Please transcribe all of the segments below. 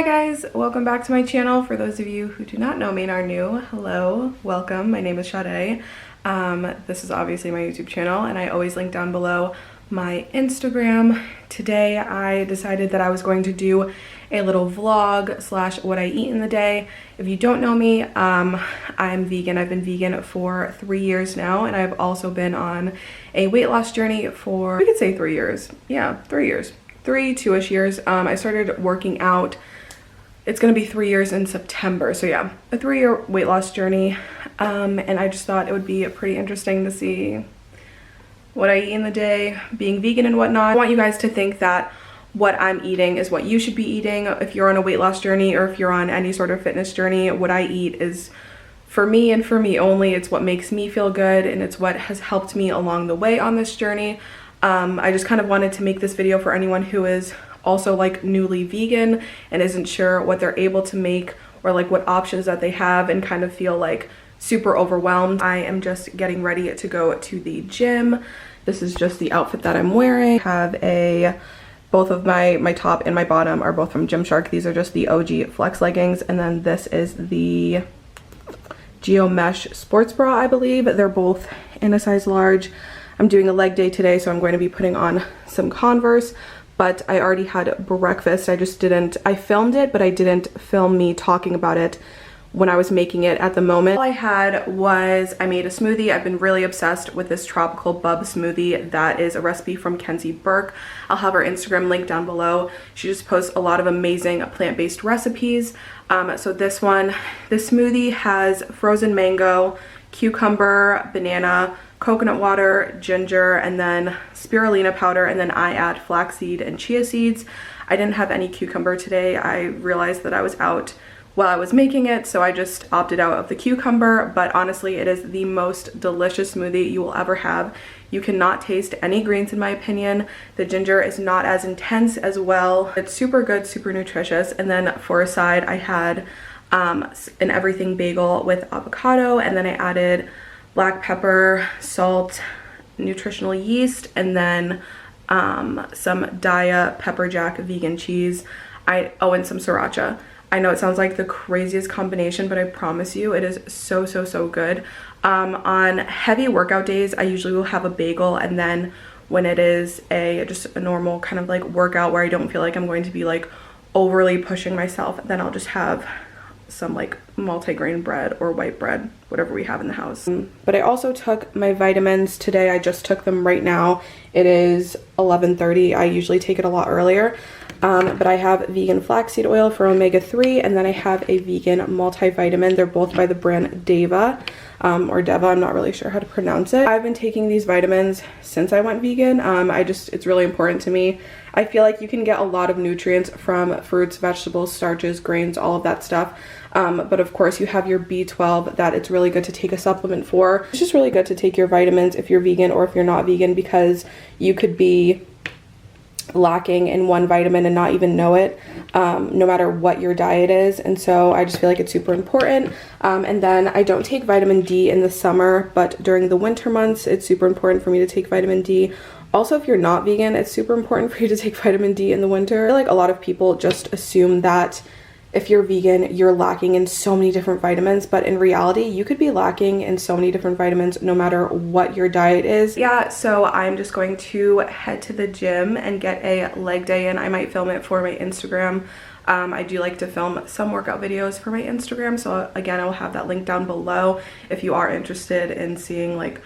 guys, welcome back to my channel. For those of you who do not know me and are new, hello, welcome. My name is Sade. This is obviously my YouTube channel and I always link down below my Instagram. Today I decided that I was going to do a little vlog slash what I eat in the day. If you don't know me, I'm vegan. I've been vegan for 3 years now, and I've also been on a weight loss journey for, we could say 3 years. Yeah, 3 years. 2-ish years. I started working out. It's gonna be 3 years in September. So yeah, a 3-year weight loss journey. And I just thought it would be pretty interesting to see what I eat in the day, being vegan and whatnot. I want you guys to think that what I'm eating is what you should be eating. If you're on a weight loss journey or if you're on any sort of fitness journey, what I eat is for me and for me only. It's what makes me feel good and it's what has helped me along the way on this journey. I just kind of wanted to make this video for anyone who is also like newly vegan and isn't sure what they're able to make or like what options that they have and kind of feel like super overwhelmed. I am just getting ready to go to the gym. This is just the outfit that I'm wearing. I have both of my top and my bottom are both from Gymshark. These are just the OG flex leggings, and then this is the Geo Mesh sports bra, I believe. They're both in a size large. I'm doing a leg day today, so I'm going to be putting on some Converse, but I already had breakfast. I filmed it, but I didn't film me talking about it when I was making it at the moment. All I had was, I made a smoothie. I've been really obsessed with this tropical bub smoothie. That is a recipe from Kenzie Burke. I'll have her Instagram link down below. She just posts a lot of amazing plant-based recipes. So this smoothie has frozen mango, cucumber, banana, coconut water, ginger, and then spirulina powder, and then I add flaxseed and chia seeds. I didn't have any cucumber today. I realized that I was out while I was making it, so I just opted out of the cucumber, but honestly it is the most delicious smoothie you will ever have. You cannot taste any greens in my opinion. The ginger is not as intense as well. It's super good, super nutritious. And then for a side I had an everything bagel with avocado, and then I added black pepper, salt, nutritional yeast, and then some Daya pepper jack vegan cheese. And some sriracha. I know it sounds like the craziest combination, but I promise you it is so good. On heavy workout days, I usually will have a bagel, and then when it is just a normal kind of like workout where I don't feel like I'm going to be like overly pushing myself, then I'll just have some like multi-grain bread or white bread, whatever we have in the house. But I also took my vitamins today. I just took them right now. It is 11:30. I usually take it a lot earlier. But I have vegan flaxseed oil for omega-3, and then I have a vegan multivitamin. They're both by the brand Deva, or Deva, I'm not really sure how to pronounce it. I've been taking these vitamins since I went vegan. It's really important to me. I feel like you can get a lot of nutrients from fruits, vegetables, starches, grains, all of that stuff. But of course you have your B12 that it's really good to take a supplement for. It's just really good to take your vitamins if you're vegan or if you're not vegan, because you could be lacking in one vitamin and not even know it, no matter what your diet is. And so I just feel like it's super important. And then I don't take vitamin D in the summer, but during the winter months it's super important for me to take vitamin D. Also, if you're not vegan, it's super important for you to take vitamin D in the winter. I feel like a lot of people just assume that if you're vegan, you're lacking in so many different vitamins, but in reality, you could be lacking in so many different vitamins no matter what your diet is. Yeah, so I'm just going to head to the gym and get a leg day in. I might film it for my Instagram. I do like to film some workout videos for my Instagram, so again, I will have that link down below if you are interested in seeing like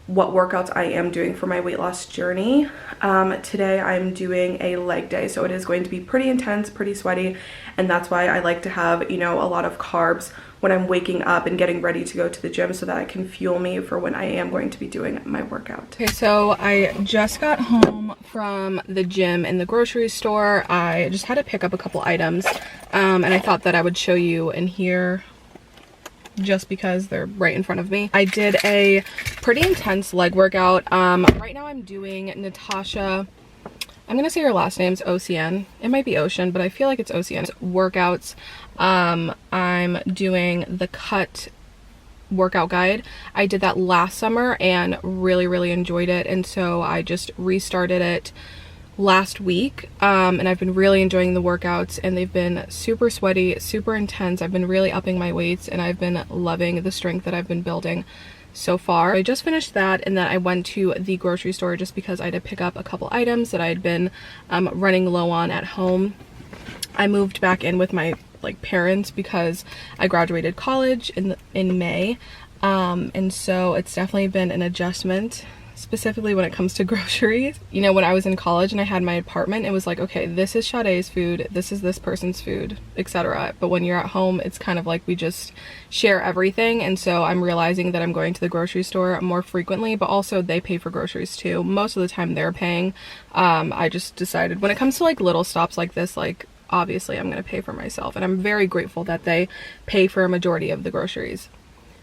what workouts I am doing for my weight loss journey. Today I'm doing a leg day, so it is going to be pretty intense, pretty sweaty, and that's why I like to have, you know, a lot of carbs when I'm waking up and getting ready to go to the gym so that it can fuel me for when I am going to be doing my workout. Okay, so I just got home from the gym in the grocery store. I just had to pick up a couple items, and I thought that I would show you in here just because they're right in front of me. I did a pretty intense leg workout. Right now I'm doing Natasha, I'm gonna say her last name's OCN. It might be Ocean, but I feel like it's OCN. Workouts. I'm doing the Cut workout guide. I did that last summer and really enjoyed it, and so I just restarted it last week, and I've been really enjoying the workouts, and they've been super sweaty, super intense. I've been really upping my weights, and I've been loving the strength that I've been building so far. I just finished that, and then I went to the grocery store just because I had to pick up a couple items that I had been running low on at home. I moved back in with my parents because I graduated college in May, and so it's definitely been an adjustment, specifically when it comes to groceries. You know, when I was in college and I had my apartment, it was like, okay, this is Sade's food, this is this person's food, etc. But when you're at home, it's kind of like we just share everything. And so I'm realizing that I'm going to the grocery store more frequently, but also they pay for groceries too. Most of the time they're paying. I just decided when it comes to little stops like this, obviously I'm going to pay for myself, and I'm very grateful that they pay for a majority of the groceries.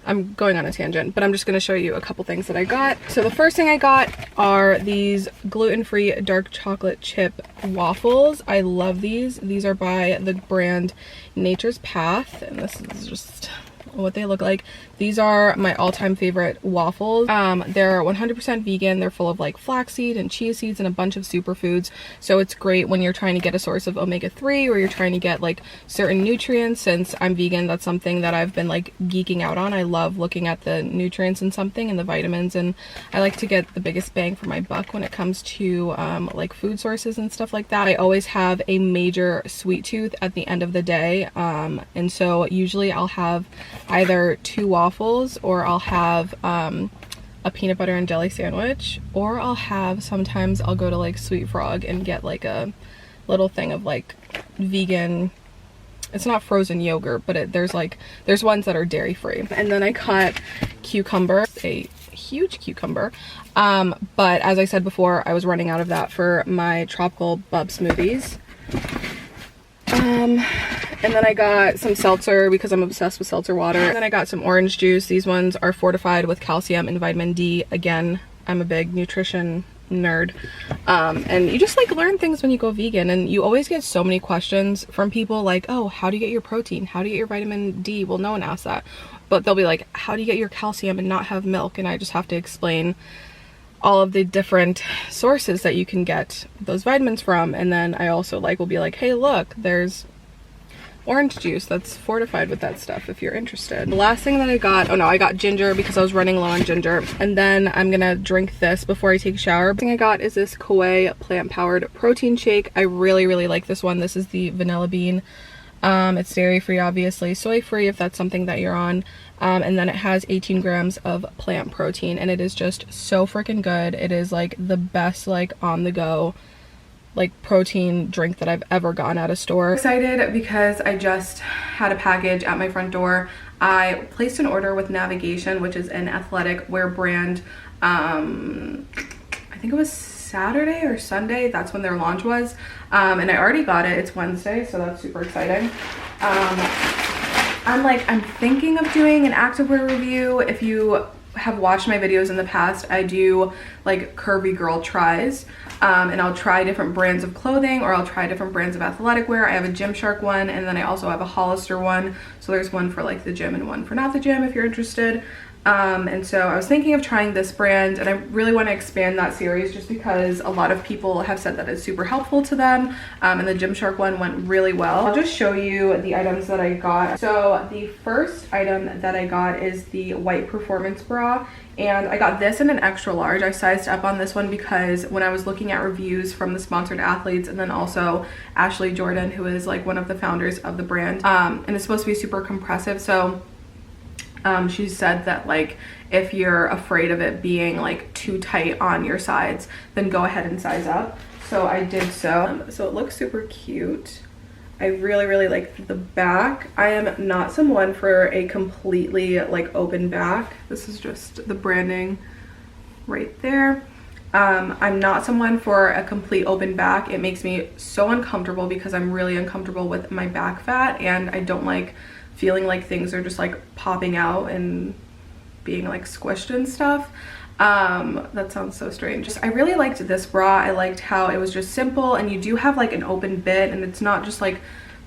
I'm going on a tangent, but I'm just going to show you a couple things that I got. So the first thing I got are these gluten-free dark chocolate chip waffles. I love these. These are by the brand Nature's Path, and this is just what they look like. These are my all-time favorite waffles. They're 100% vegan. They're full of flaxseed and chia seeds and a bunch of superfoods. So it's great when you're trying to get a source of omega-3, or you're trying to get certain nutrients. Since I'm vegan, that's something that I've been geeking out on. I love looking at the nutrients in something and the vitamins, and I like to get the biggest bang for my buck when it comes to food sources and stuff like that. I always have a major sweet tooth at the end of the day, and so usually I'll have either 2 waffles, or I'll have a peanut butter and jelly sandwich, or sometimes I'll go to Sweet Frog and get a little thing of vegan, it's not frozen yogurt, but there's ones that are dairy free. And then I got cucumber, a huge cucumber, but as I said before, I was running out of that for my tropical bub smoothies. And then I got some seltzer because I'm obsessed with seltzer water. And then I got some orange juice. These ones are fortified with calcium and vitamin D. Again, I'm a big nutrition nerd. And you just learn things when you go vegan, and you always get so many questions from people oh, how do you get your protein? How do you get your vitamin D? Well, no one asks that. But they'll be how do you get your calcium and not have milk? And I just have to explain all of the different sources that you can get those vitamins from. And then I also will be hey, look, there's orange juice that's fortified with that stuff if you're interested. The last thing that I got, I got ginger because I was running low on ginger. And then I'm gonna drink this before I take a shower. The thing I got is this Kauai plant-powered protein shake. I really like this one. This is the vanilla bean. It's dairy free, obviously, soy free if that's something that you're on. And then it has 18 grams of plant protein, and it is just so freaking good. It is the best on the go protein drink that I've ever gotten at a store. I'm excited because I just had a package at my front door. I placed an order with Navigation, which is an athletic wear brand. I think it was Saturday or Sunday. That's when their launch was. And I already got it. It's Wednesday, so that's super exciting. I'm thinking of doing an activewear review. If you have watched my videos in the past, I do curvy girl tries, and I'll try different brands of clothing, or I'll try different brands of athletic wear. I have a Gymshark one, and then I also have a Hollister one. So there's one for the gym and one for not the gym if you're interested. And so I was thinking of trying this brand, and I really want to expand that series just because a lot of people have said that it's super helpful to them, and the Gymshark one went really well. I'll just show you the items that I got. So the first item that I got is the white performance bra, and I got this in an extra large. I sized up on this one because when I was looking at reviews from the sponsored athletes, and then also Ashley Jordan, who is one of the founders of the brand, and it's supposed to be super compressive, so she said that if you're afraid of it being too tight on your sides, then go ahead and size up. So I did so. So it looks super cute. I really like the back. I am not someone for a completely open back. This is just the branding right there. I'm not someone for a complete open back. It makes me so uncomfortable because I'm really uncomfortable with my back fat, and I don't like feeling things are just popping out and being squished and stuff. That sounds so strange. I really liked this bra. I liked how it was just simple, and you do have an open bit, and it's not just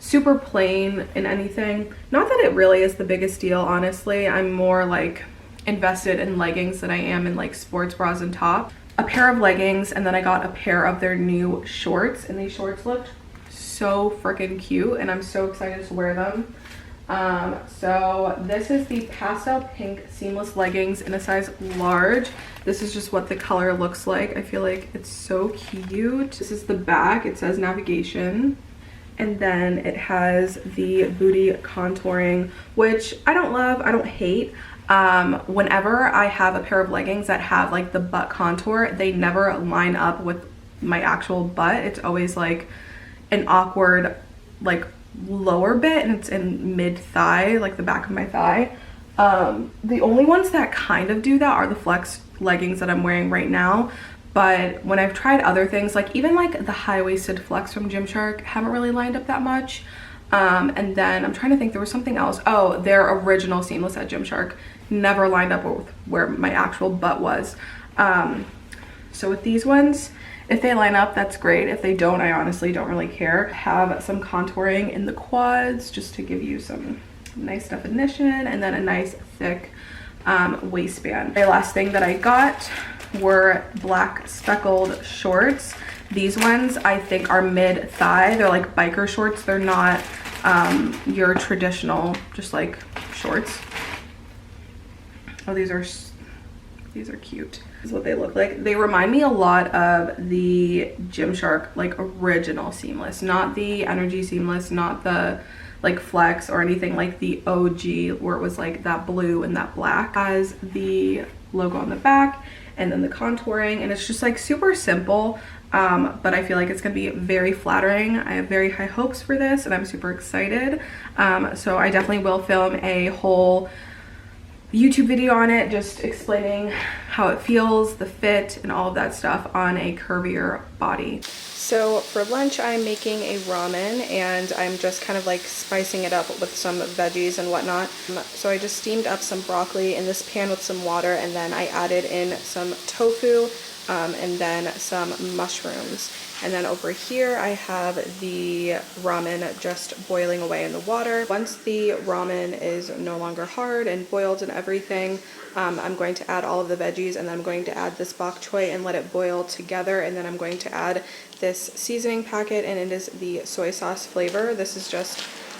super plain in anything. Not that it really is the biggest deal, honestly. I'm more invested in leggings than I am in sports bras and top. a pair of leggings, and then I got a pair of their new shorts, and these shorts looked so freaking cute, and I'm so excited to wear them. So this is the pastel pink seamless leggings in a size large. This is just what the color looks like. I feel like it's so cute. This is the back. It says navigation. And then it has the booty contouring, which I don't love, I don't hate. Whenever I have a pair of leggings that have like the butt contour, they never line up with my actual butt. It's always like an awkward like lower bit, and it's in mid thigh, like the back of my thigh. The only ones that kind of do that are the flex leggings that I'm wearing right now. But when I've tried other things, like even like the high-waisted flex from Gymshark, haven't really lined up that much. And then I'm trying to think, there was something else. Oh, their original seamless at Gymshark never lined up with where my actual butt was. So with these ones, if they line up, that's great. If they don't, I honestly don't really care. Have some contouring in the quads just to give you some nice definition, and then a nice thick waistband. The last thing that I got were black speckled shorts. These ones I think are mid-thigh. They're like biker shorts. They're not your traditional just like shorts. Oh, these are cute. This is what they look like. They remind me a lot of the Gymshark like original seamless, not the energy seamless, not the like flex or anything like the OG where it was like that blue and that black. Has the logo on the back and then the contouring, and it's just like super simple, but I feel like it's gonna be very flattering. I have very high hopes for this, and I'm super excited. So I definitely will film a whole YouTube video on it, just explaining how it feels, the fit, and all of that stuff on a curvier body. So for lunch, I'm making a ramen, and I'm just kind of like spicing it up with some veggies and whatnot. So I just steamed up some broccoli in this pan with some water, and then I added in some tofu, and then some mushrooms. And then over here I have the ramen just boiling away in the water. Once the ramen is no longer hard and boiled and everything, I'm going to add all of the veggies, and then I'm going to add this bok choy and let it boil together, and then I'm going to add this seasoning packet, and it is the soy sauce flavor. This is just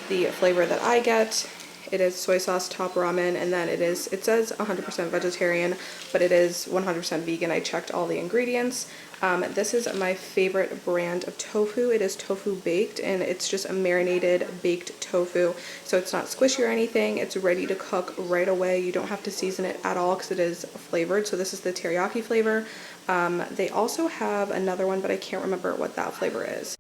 the flavor that I get. It is soy sauce top ramen, and then it says 100% vegetarian, but it is 100% vegan. I checked all the ingredients. This is my favorite brand of tofu. It is tofu baked, and it's just a marinated baked tofu. So it's not squishy or anything. It's ready to cook right away. You don't have to season it at all because it is flavored. So this is the teriyaki flavor. They also have another one, but I can't remember what that flavor is.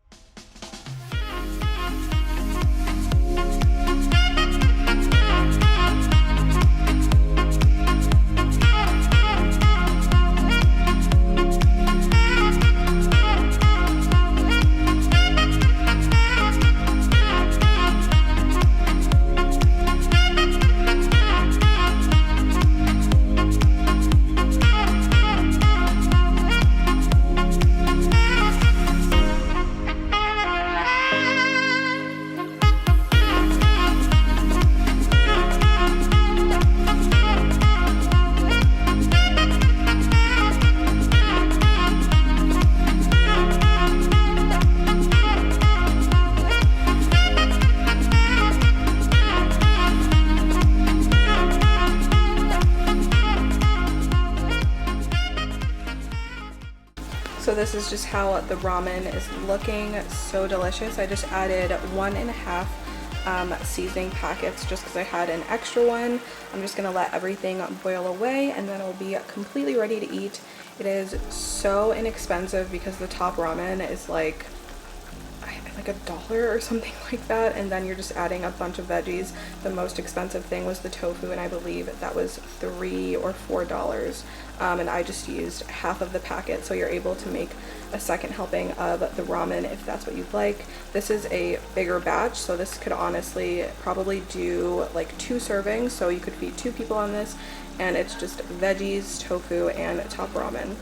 So this is just how the ramen is looking. So delicious. I just added 1.5 seasoning packets just because I had an extra one. I'm just gonna let everything boil away, and then it'll be completely ready to eat. It is so inexpensive because the top ramen is like $1 or something like that, and then you're just adding a bunch of veggies. The most expensive thing was the tofu, and I believe that was $3 or $4, and I just used half of the packet, so you're able to make a second helping of the ramen if that's what you'd like. This is a bigger batch, so this could honestly probably do like 2 servings, so you could feed 2 people on this, and it's just veggies, tofu, and top ramen.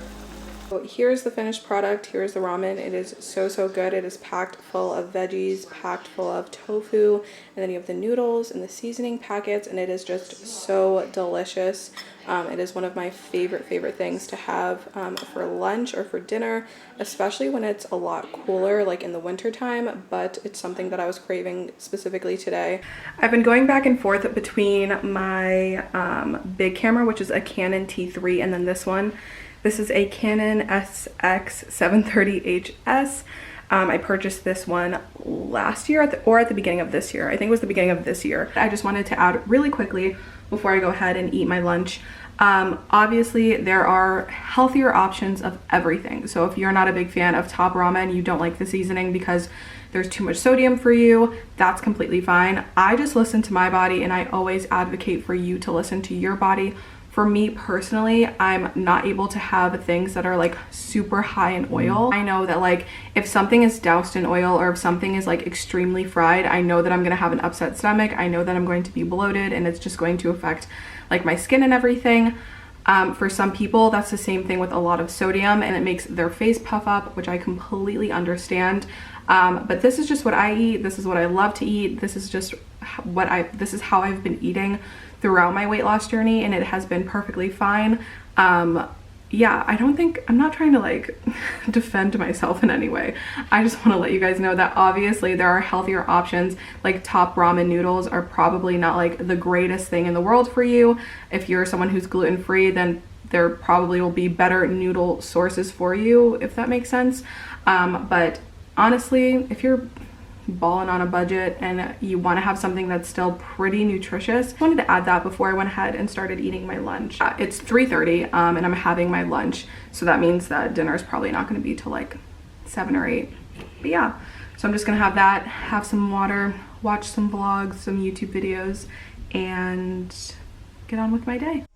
So here's the finished product. Here's the ramen. It is so good. It is packed full of veggies, packed full of tofu, and then you have the noodles and the seasoning packets, and it is just so delicious. It is one of my favorite things to have for lunch or for dinner, especially when it's a lot cooler, like in the winter time, but it's something that I was craving specifically today. I've been going back and forth between my big camera, which is a Canon T3, and then this one. This is a Canon SX730HS. I purchased this one last year or at the beginning of this year. I think it was the beginning of this year. I just wanted to add really quickly before I go ahead and eat my lunch. Obviously there are healthier options of everything. So if you're not a big fan of top ramen, you don't like the seasoning because there's too much sodium for you, that's completely fine. I just listen to my body, and I always advocate for you to listen to your body. For me personally, I'm not able to have things that are like super high in oil. I know that like if something is doused in oil or if something is like extremely fried, I know that I'm gonna have an upset stomach. I know that I'm going to be bloated, and it's just going to affect like my skin and everything. For some people, that's the same thing with a lot of sodium, and it makes their face puff up, which I completely understand. But this is just what I eat. This is what I love to eat. This is just this is how I've been eating throughout my weight loss journey, and it has been perfectly fine. Yeah, I'm not trying to like defend myself in any way. I just want to let you guys know that obviously there are healthier options. Like top ramen noodles are probably not like the greatest thing in the world for you. If you're someone who's gluten-free, then there probably will be better noodle sources for you, if that makes sense. But honestly, if you're balling on a budget and you want to have something that's still pretty nutritious, I wanted to add that before I went ahead and started eating my lunch. It's 3:30 and I'm having my lunch, so that means that dinner is probably not going to be till like 7 or 8. But yeah, so I'm just gonna have that, have some water, watch some vlogs, some YouTube videos, and get on with my day.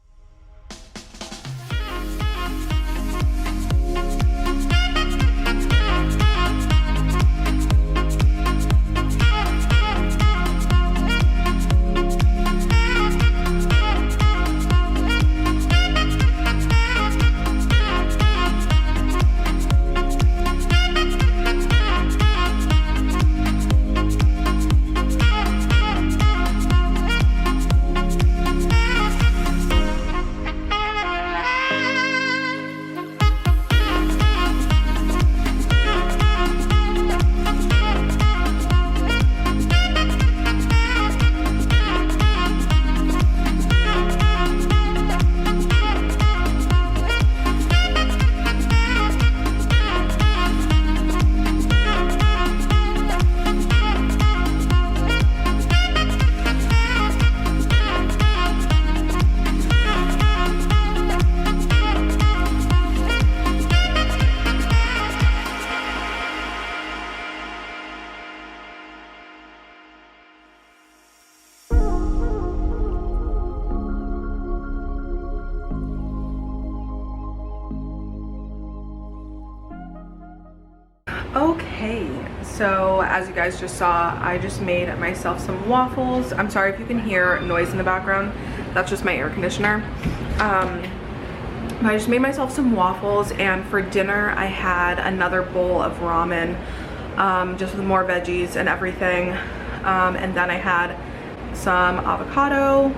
Okay, so as you guys just saw, I just made myself some waffles. I'm sorry if you can hear noise in the background. That's just my air conditioner. I just made myself some waffles, and for dinner I had another bowl of ramen, just with more veggies and everything. And then I had some avocado,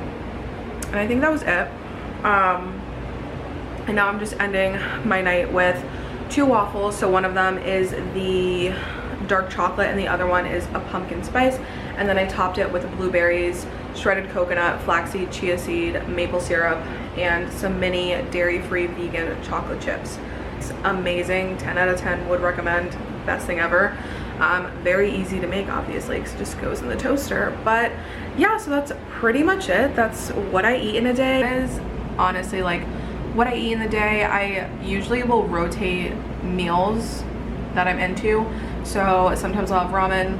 and I think that was it. And now I'm just ending my night with 2 waffles. So one of them is the dark chocolate and the other one is a pumpkin spice, and then I topped it with blueberries, shredded coconut, flaxseed, chia seed, maple syrup, and some mini dairy-free vegan chocolate chips. It's amazing. 10 out of 10 would recommend. Best thing ever. Very easy to make, obviously, because it just goes in the toaster. But yeah, so that's pretty much it. That's what I eat in a day. It is honestly like what I eat in the day. I usually will rotate meals that I'm into. So sometimes I'll have ramen,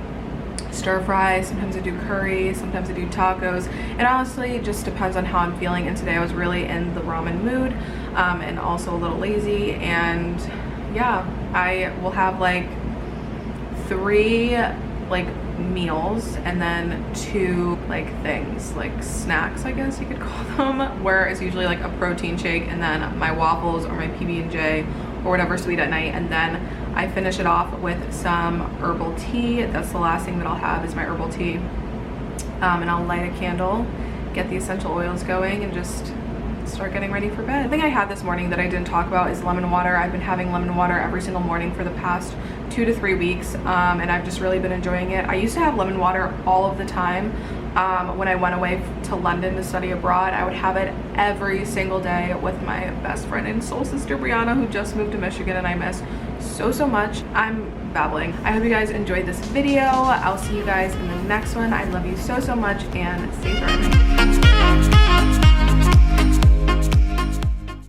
stir fry, sometimes I do curry, sometimes I do tacos. It honestly just depends on how I'm feeling, and today I was really in the ramen mood, and also a little lazy. And yeah, I will have like 3 like meals and then 2 like things, like snacks I guess you could call them, where it's usually like a protein shake and then my waffles or my PB&J or whatever sweet at night, and then I finish it off with some herbal tea. That's the last thing that I'll have is my herbal tea. And I'll light a candle, get the essential oils going, and just start getting ready for bed. The thing I had this morning that I didn't talk about is lemon water. I've been having lemon water every single morning for the past 2 to 3 weeks, and I've just really been enjoying it. I used to have lemon water all of the time. When I went away to London to study abroad, I would have it every single day with my best friend and soul sister Brianna, who just moved to Michigan and I miss so much. I'm babbling. I hope you guys enjoyed this video. I'll see you guys in the next one. I love you so much, and stay thriving.